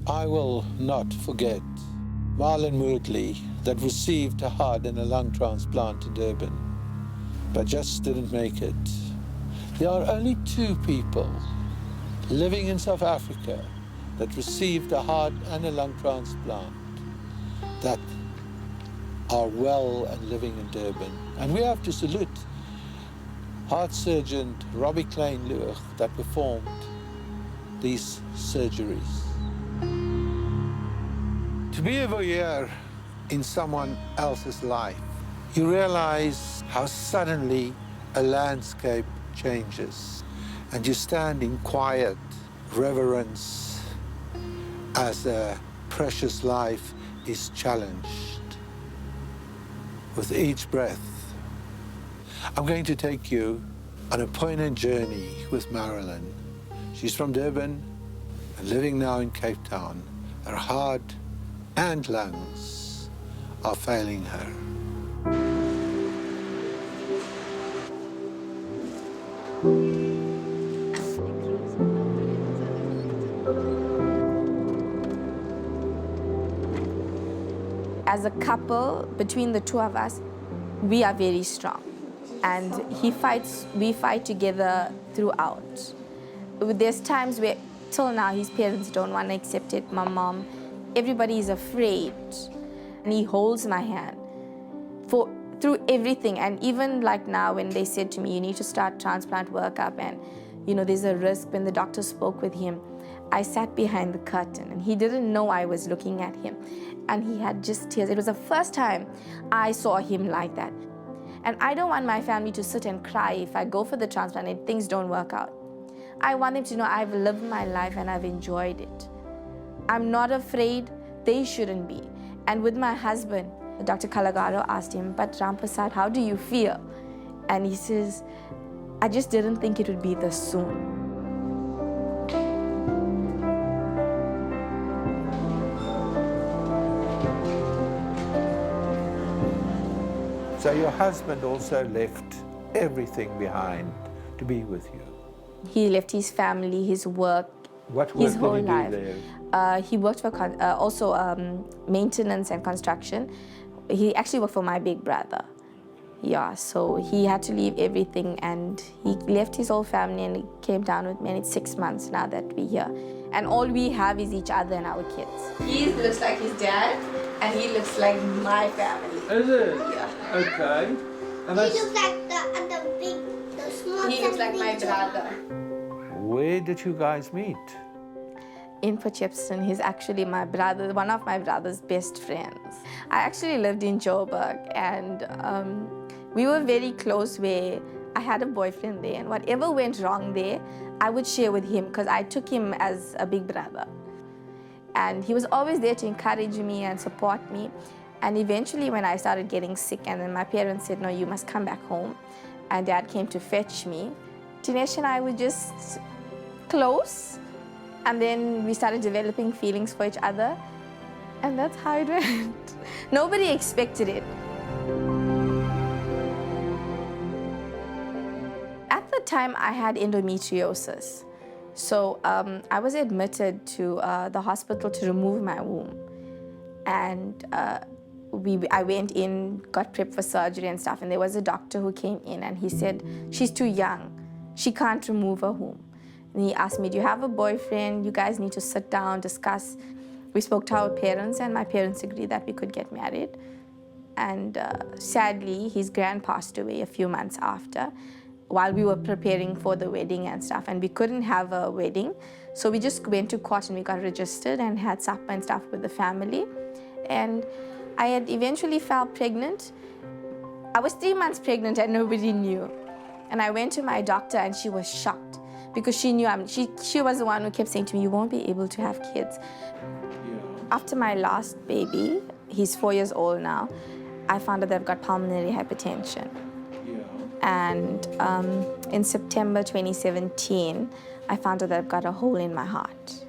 I will not forget Marilyn Rampersad that received a heart and a lung transplant in Durban, but just didn't make it. There are only 2 people living in South Africa that received a heart and a lung transplant that are well and living in Durban. And we have to salute heart surgeon Robbie Klein-Lueg that performed these surgeries. To be over here in someone else's life, you realize how suddenly a landscape changes, and you stand in quiet reverence as a precious life is challenged with each breath. I'm going to take you on a poignant journey with Marilyn. She's from Durban and living now in Cape Town. Her heart and lungs are failing her. As a couple, between the 2 of us, we are very strong. And we fight together throughout. There's times where, till now, his parents don't want to accept it, my mom. Everybody is afraid. And he holds my hand through everything. And even like now, when they said to me, you need to start transplant workup and, you know, there's a risk, when the doctor spoke with him, I sat behind the curtain and he didn't know I was looking at him. And he had just tears. It was the first time I saw him like that. And I don't want my family to sit and cry if I go for the transplant and things don't work out. I want them to know I've lived my life and I've enjoyed it. I'm not afraid, they shouldn't be. And with my husband, Dr. Kalagaro asked him, but Rampersad, how do you feel? And he says, I just didn't think it would be this soon. So your husband also left everything behind to be with you. He left his family, his work, What work his whole did he life. do there? He worked for also maintenance and construction. He actually worked for my big brother. Yeah, so he had to leave everything and he left his whole family and he came down with me, and it's 6 months now that we're here. And all we have is each other and our kids. He looks like his dad and he looks like my family. Is it? Yeah. Okay. And He looks like the small. He looks like my brother. where did you guys meet? In Potchefstroom. He's actually my brother, one of my brother's best friends. I actually lived in Joburg and we were very close where I had a boyfriend there, and whatever went wrong there, I would share with him because I took him as a big brother. And he was always there to encourage me and support me. And eventually when I started getting sick and then my parents said, no, you must come back home. And Dad came to fetch me. Dinesh and I were just close. And then we started developing feelings for each other. And that's how it went. Nobody expected it. At the time, I had endometriosis. So I was admitted to the hospital to remove my womb. And I went in, got prepped for surgery and stuff. And there was a doctor who came in and he said, she's too young. She can't remove her womb. And he asked me, do you have a boyfriend? You guys need to sit down, discuss. We spoke to our parents and my parents agreed that we could get married. And sadly, his grand passed away a few months after while we were preparing for the wedding and stuff. And we couldn't have a wedding. So we just went to court and we got registered and had supper and stuff with the family. And I had eventually fell pregnant. I was 3 months pregnant and nobody knew. And I went to my doctor and she was shocked because she knew she was the one who kept saying to me, you won't be able to have kids. Yeah. After my last baby, he's 4 years old now, I found out that I've got pulmonary hypertension. Yeah. And in September 2017, I found out that I've got a hole in my heart.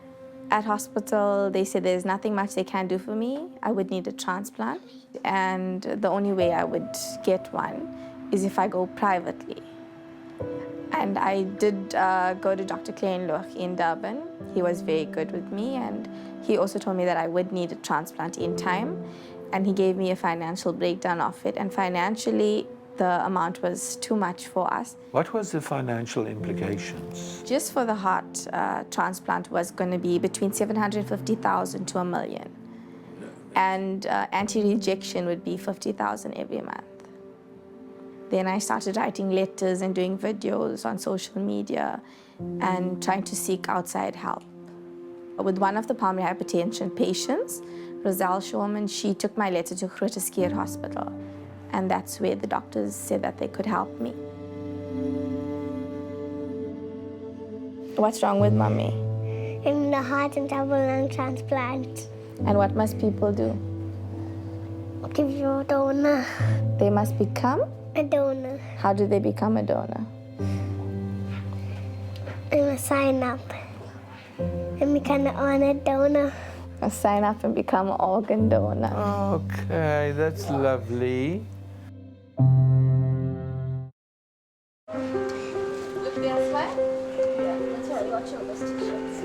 At hospital, they said there's nothing much they can do for me. I would need a transplant. And the only way I would get one is if I go privately. And I did go to Dr. Klein-Lueg in Durban. He was very good with me, and he also told me that I would need a transplant in time, and he gave me a financial breakdown of it, and financially the amount was too much for us. What was the financial implications? Just for the heart transplant was going to be between 750,000 to $1 million, and anti-rejection would be 50,000 every month. Then I started writing letters and doing videos on social media and trying to seek outside help. With one of the pulmonary hypertension patients, Roselle Shulman, she took my letter to Groote Schuur Hospital, and that's where the doctors said that they could help me. What's wrong with mommy? In the heart and double lung transplant. And what must people do? Give you a donor. They must become A donor. How do they become a donor? I'm a sign up. And become an honored donor. Sign up and become an organ donor. Okay, that's lovely. Look this way. Yeah, that's what you watch over t-shirts.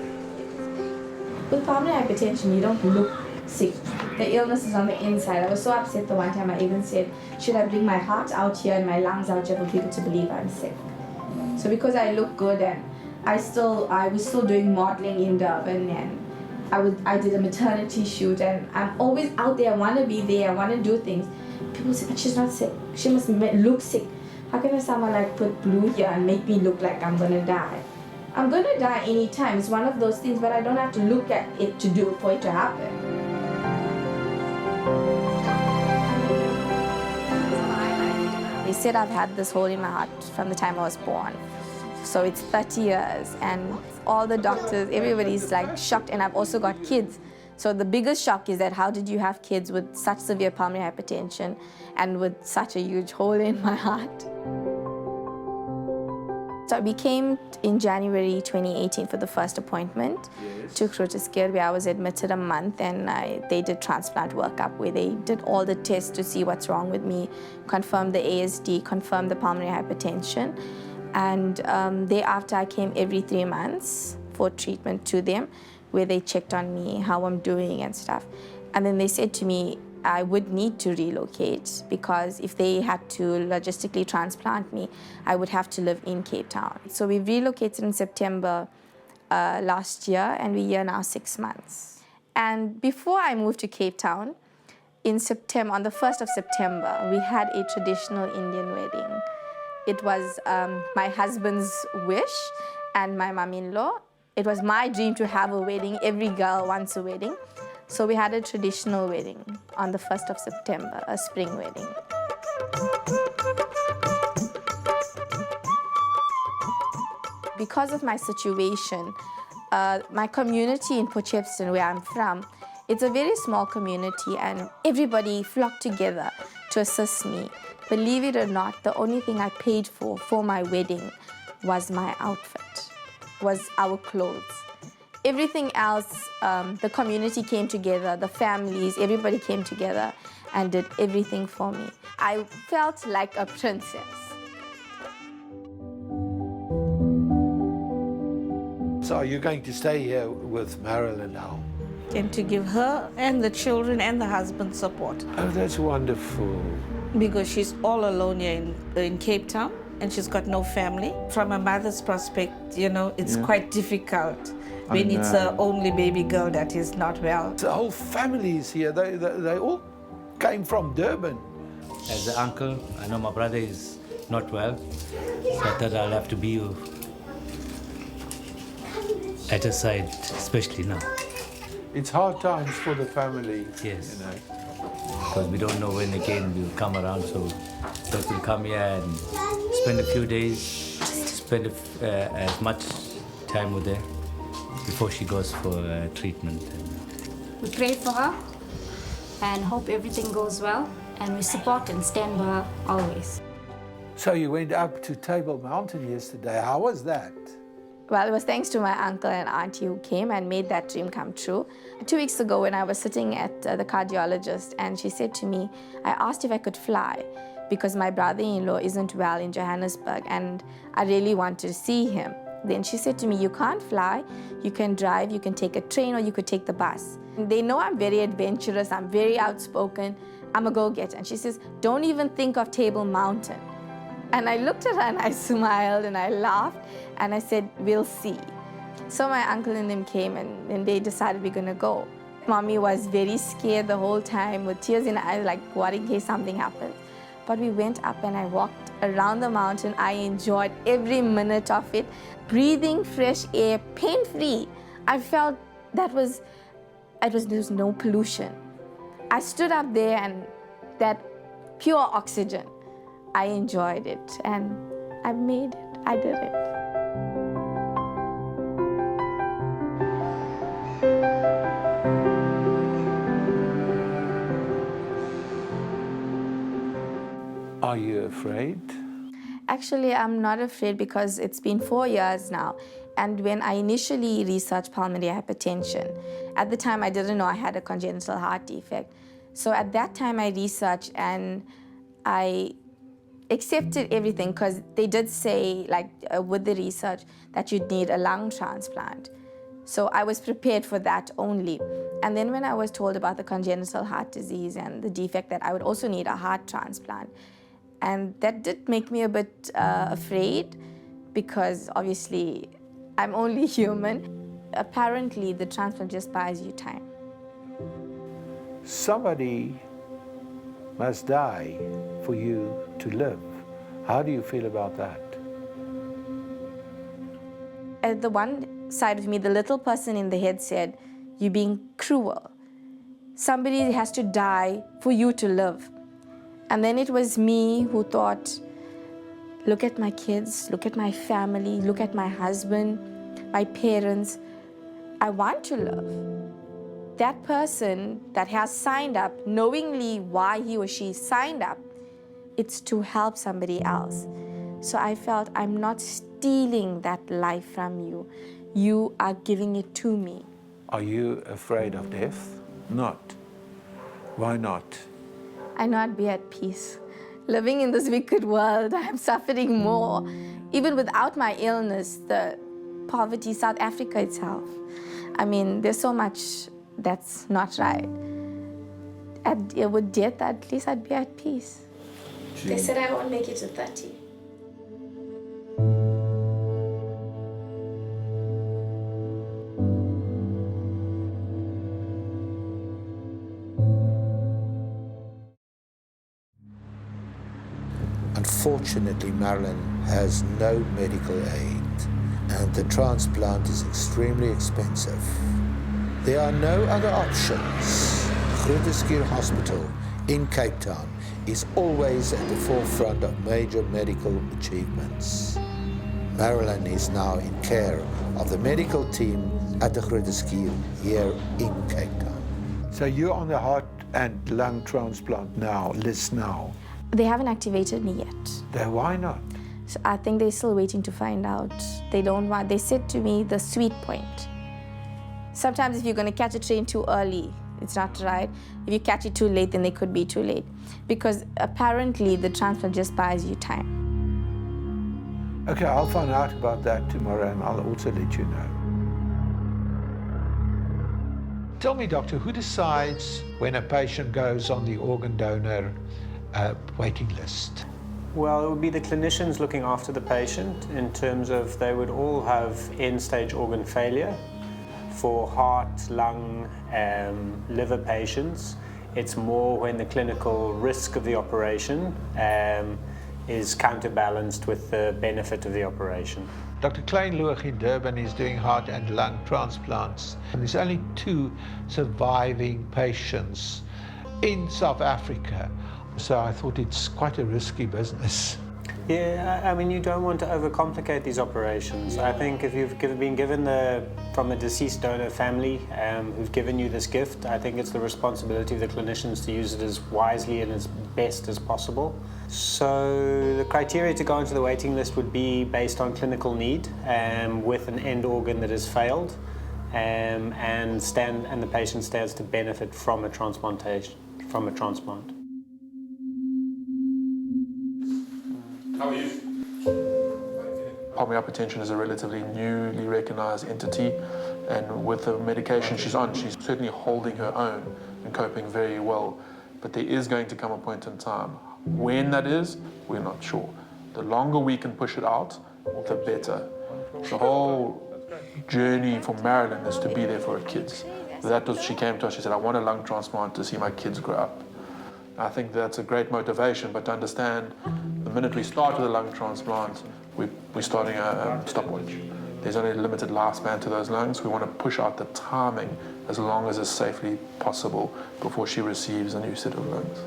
With pulmonary hypertension, you don't look sick. The illness is on the inside. I was so upset the one time I even said, should I bring my heart out here and my lungs out here for people to believe I'm sick? So because I look good and I was still doing modeling in Durban, and I did a maternity shoot, and I'm always out there. I want to be there. I want to do things. People say, but she's not sick. She must look sick. How can someone like put blue here and make me look like I'm gonna die? I'm gonna die anytime. It's one of those things, but I don't have to look at it to do for it to happen. They said I've had this hole in my heart from the time I was born. So it's 30 years, and all the doctors, everybody's like shocked, and I've also got kids. So the biggest shock is that how did you have kids with such severe pulmonary hypertension and with such a huge hole in my heart? So we came in January 2018 for the first appointment to Groote Schuur, where I was admitted a month, and they did transplant workup, where they did all the tests to see what's wrong with me, confirmed the ASD, confirmed the pulmonary hypertension. And thereafter, I came every 3 months for treatment to them, where they checked on me, how I'm doing and stuff. And then they said to me, I would need to relocate, because if they had to logistically transplant me, I would have to live in Cape Town. So we relocated in September last year, and we're here now 6 months. And before I moved to Cape Town, in September, on the 1st of September, we had a traditional Indian wedding. It was my husband's wish and my mom-in-law. It was my dream to have a wedding. Every girl wants a wedding. So we had a traditional wedding on the 1st of September, a spring wedding. Because of my situation, my community in Potchefstroom, where I'm from, it's a very small community, and everybody flocked together to assist me. Believe it or not, the only thing I paid for my wedding was my outfit, was our clothes. Everything else, the community came together, the families, everybody came together and did everything for me. I felt like a princess. So are you going to stay here with Marilyn now? And to give her and the children and the husband support. Oh, that's wonderful. Because she's all alone here in Cape Town, and she's got no family. From a mother's perspective, you know, it's quite difficult when it's her only baby girl that is not well. The whole family is here. They all came from Durban. As an uncle, I know my brother is not well, so I thought I'll have to be at her side, especially now. It's hard times for the family. Yes. You know. Because we don't know when again we'll come around, so we'll come here and spend a few days, spend as much time with her before she goes for treatment. We pray for her and hope everything goes well, and we support and stand by her always. So you went up to Table Mountain yesterday. How was that? Well, it was thanks to my uncle and auntie who came and made that dream come true. 2 weeks ago, when I was sitting at the cardiologist, and she said to me, I asked if I could fly because my brother-in-law isn't well in Johannesburg, and I really want to see him. Then she said to me, you can't fly, you can drive, you can take a train, or you could take the bus. And they know I'm very adventurous, I'm very outspoken, I'm a go-getter. And she says, don't even think of Table Mountain. And I looked at her and I smiled and I laughed and I said, we'll see. So my uncle and them came and they decided we're gonna go. Mommy was very scared the whole time with tears in her eyes, like what in case something happens. But we went up and I walked around the mountain. I enjoyed every minute of it. Breathing fresh air, pain-free. I felt there was no pollution. I stood up there and that pure oxygen, I enjoyed it and I made it, I did it. Are you afraid? Actually, I'm not afraid because it's been 4 years now. And when I initially researched pulmonary hypertension, at the time I didn't know I had a congenital heart defect. So at that time I researched and I accepted everything because they did say, like with the research, that you'd need a lung transplant. So I was prepared for that only. And then when I was told about the congenital heart disease and the defect that I would also need a heart transplant, and that did make me a bit afraid because obviously I'm only human. Apparently the transplant just buys you time. Somebody must die for you to live. How do you feel about that? At the one side of me, the little person in the head said, you're being cruel. Somebody has to die for you to live. And then it was me who thought, look at my kids, look at my family, look at my husband, my parents. I want to live. That person that has signed up, knowingly why he or she signed up, it's to help somebody else. So I felt I'm not stealing that life from you. You are giving it to me. Are you afraid of death? Not. Why not? I know I'd be at peace. Living in this wicked world, I'm suffering more. Even without my illness, the poverty, South Africa itself. I mean, there's so much that's not right. With death, at least I'd be at peace. They said I won't make it to 30. Unfortunately, Marilyn has no medical aid, and the transplant is extremely expensive. There are no other options. Groote Schuur Hospital in Cape Town is always at the forefront of major medical achievements. Marilyn is now in care of the medical team at the Groote Schuur here in Cape Town. So you're on the heart and lung transplant list now. They haven't activated me yet. Why not? So I think they're still waiting to find out. They said to me the sweet point. Sometimes if you're going to catch a train too early, it's not right. If you catch it too late, then they could be too late. Because apparently the transplant just buys you time. Okay, I'll find out about that tomorrow and I'll also let you know. Tell me, doctor, who decides when a patient goes on the organ donor waiting list? Well, it would be the clinicians looking after the patient in terms of they would all have end-stage organ failure. For heart, lung, liver patients, it's more when the clinical risk of the operation is counterbalanced with the benefit of the operation. Dr. Klein-Loog in Durban is doing heart and lung transplants. And there's only 2 surviving patients in South Africa. So I thought it's quite a risky business. Yeah, I mean, you don't want to overcomplicate these operations. I think if you've been given from a deceased donor family who've given you this gift, I think it's the responsibility of the clinicians to use it as wisely and as best as possible. So the criteria to go onto the waiting list would be based on clinical need with an end organ that has failed and the patient stands to benefit from a transplant. How are you? pulmonary hypertension is a relatively newly recognized entity, and with the medication she's on, she's certainly holding her own and coping very well. But there is going to come a point in time. When that is, we're not sure. The longer we can push it out, the better. The whole journey for Marilyn is to be there for her kids. That was, she came to us, she said, I want a lung transplant to see my kids grow up. I think that's a great motivation, but to understand the minute we start with a lung transplant, we're starting a stopwatch. There's only a limited lifespan to those lungs. We want to push out the timing as long as it's safely possible before she receives a new set of lungs.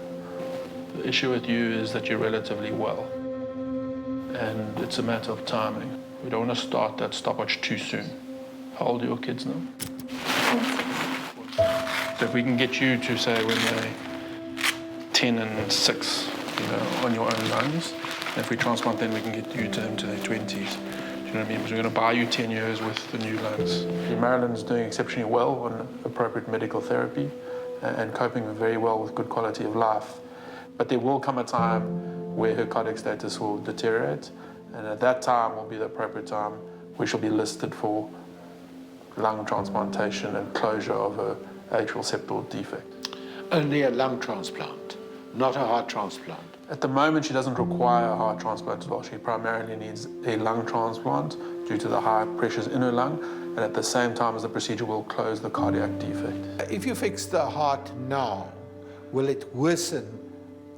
The issue with you is that you're relatively well, and it's a matter of timing. We don't want to start that stopwatch too soon. How old are your kids now? So if we can get you to, say, when they're 10 and 6, on your own lungs, and if we transplant then we can get you to them to their 20s. Do you know what I mean? Because we're going to buy you 10 years with the new lungs. Marilyn's doing exceptionally well on appropriate medical therapy and coping very well with good quality of life. But there will come a time where her cardiac status will deteriorate, and at that time will be the appropriate time where she'll be listed for lung transplantation and closure of her atrial septal defect. Only a lung transplant, not a heart transplant. At the moment, she doesn't require a heart transplant as well. She primarily needs a lung transplant due to the high pressures in her lung, and at the same time as the procedure will close the cardiac defect. If you fix the heart now, will it worsen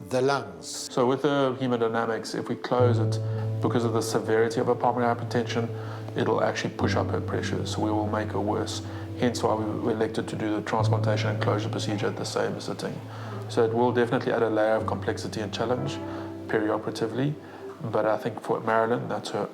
the lungs? So with the hemodynamics, if we close it, because of the severity of her pulmonary hypertension, it'll actually push up her pressures, so we will make her worse. Hence why we elected to do the transplantation and closure procedure at the same sitting. So it will definitely add a layer of complexity and challenge perioperatively, but I think for Marilyn, that's her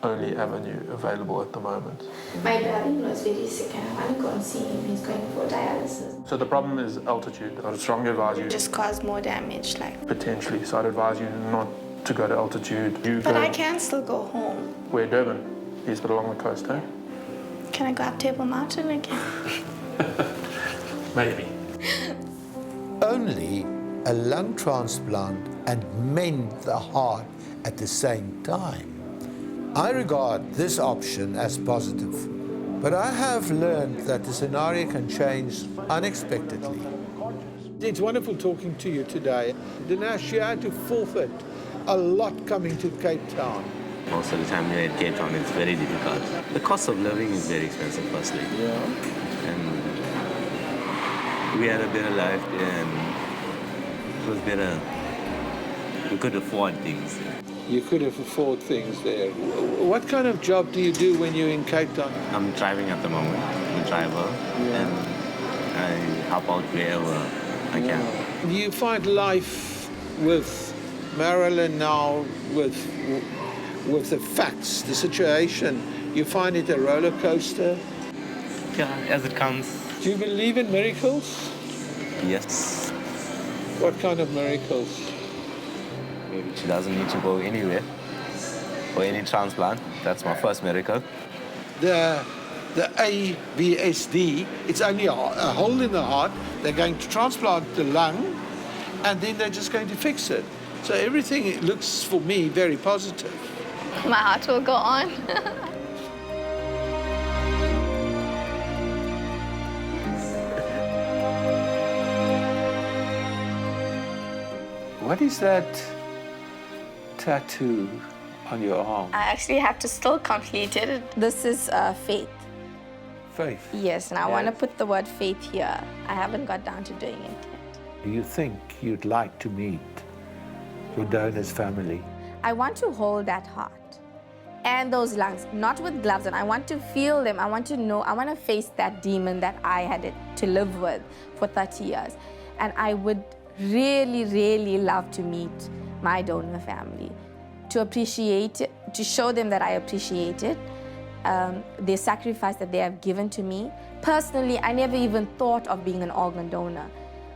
only avenue available at the moment. My brother-in-law is very sick and I want to go and see him. He's going for dialysis. So the problem is altitude. I would strongly advise you... Just cause more damage, like... Potentially, so I'd advise you not to go to altitude. But I can still go home. Where, Durban? Yes, but along the coast, eh? Can I go up Table Mountain again? Maybe. Only a lung transplant and mend the heart at the same time. I regard this option as positive, but I have learned that the scenario can change unexpectedly. It's wonderful talking to you today. Dinesh, you had to forfeit a lot coming to Cape Town. Most of the time here in Cape Town, it's very difficult. The cost of living is very expensive, firstly. Yeah. And we had a better life and it was better. We could afford things. You could have afforded things there. What kind of job do you do when you're in Cape Town? I'm driving at the moment. I'm a driver, and I help out wherever I can. Do you find life with Marilyn now, with the facts, the situation, you find it a roller coaster? Yeah, as it comes. Do you believe in miracles? Yes. What kind of miracles? Maybe she doesn't need to go anywhere for any transplant. That's my first miracle. The ABSD, it's only a hole in the heart. They're going to transplant the lung, and then they're just going to fix it. So everything, it looks for me very positive. My heart will go on. What is that tattoo on your arm? I actually have to still complete it. This is faith. Faith. Yes, and I want to put the word faith here. I haven't got down to doing it yet. Do you think you'd like to meet your donor's family? I want to hold that heart and those lungs, not with gloves on. I want to feel them. I want to know, I want to face that demon that I had to live with for 30 years. And I would really, really love to meet my donor family, to appreciate it, to show them that I appreciate it, the sacrifice that they have given to me. Personally, I never even thought of being an organ donor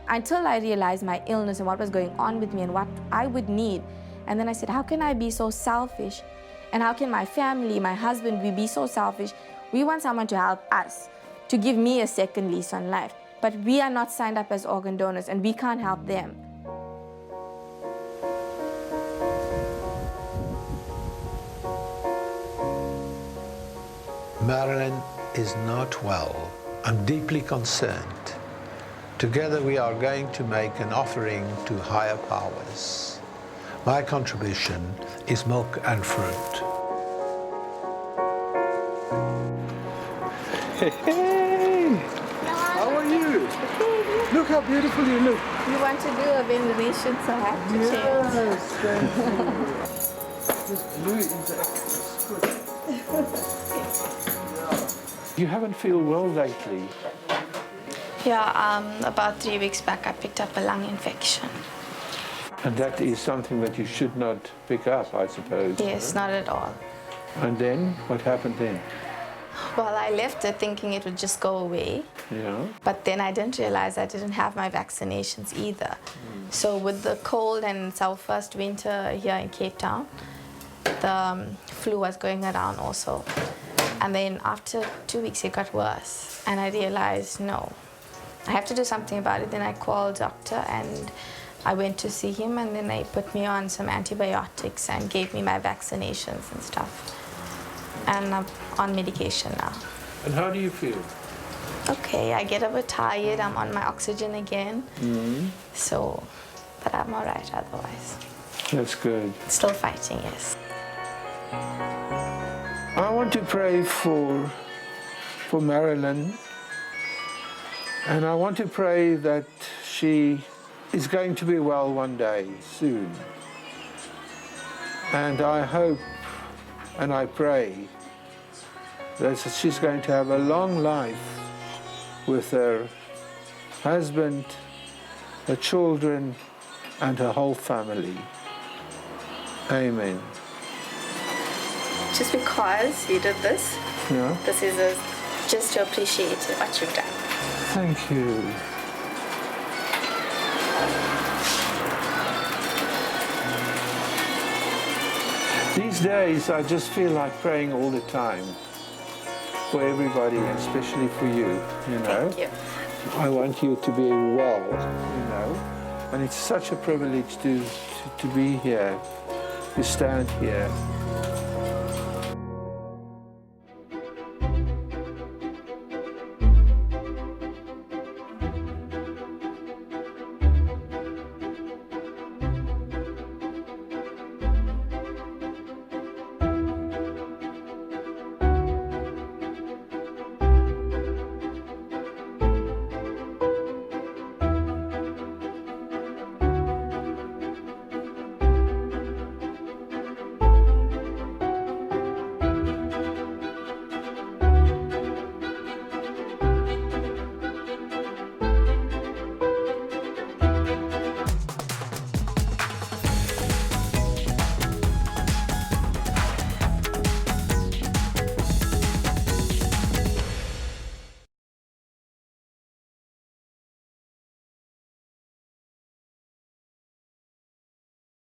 until I realized my illness and what was going on with me and what I would need. And then I said, how can I be so selfish? And how can my family, my husband, we be so selfish? We want someone to help us, to give me a second lease on life. But we are not signed up as organ donors and we can't help them. Marilyn is not well. I'm deeply concerned. Together we are going to make an offering to higher powers. My contribution is milk and fruit. Hey! How are you? Look how beautiful you look. You want to do a veneration, so I have to change. Yes, thank you. This blue is good. You haven't feel well lately. Yeah, about 3 weeks back I picked up a lung infection. And that is something that you should not pick up, I suppose. Yes, not at all. And then, what happened then? Well, I left it thinking it would just go away. Yeah. But then I didn't realize I didn't have my vaccinations either. So with the cold, and it's our first winter here in Cape Town, the flu was going around also. And then after 2 weeks it got worse. And I realized, no, I have to do something about it. Then I called doctor and I went to see him, and then they put me on some antibiotics and gave me my vaccinations and stuff. And I'm on medication now. And how do you feel? Okay, I get a bit tired. I'm on my oxygen again. So, but I'm all right otherwise. That's good. Still fighting, yes. I want to pray for Marilyn. And I want to pray that she is going to be well one day, soon. And I hope and I pray that she's going to have a long life with her husband, her children, and her whole family. Amen. Just because you did this, Yeah. this is just to appreciate what you've done. Thank you. These days, I just feel like praying all the time for everybody, and especially for you, you know. Thank you. I want you to be well, you know. And it's such a privilege to be here, to stand here.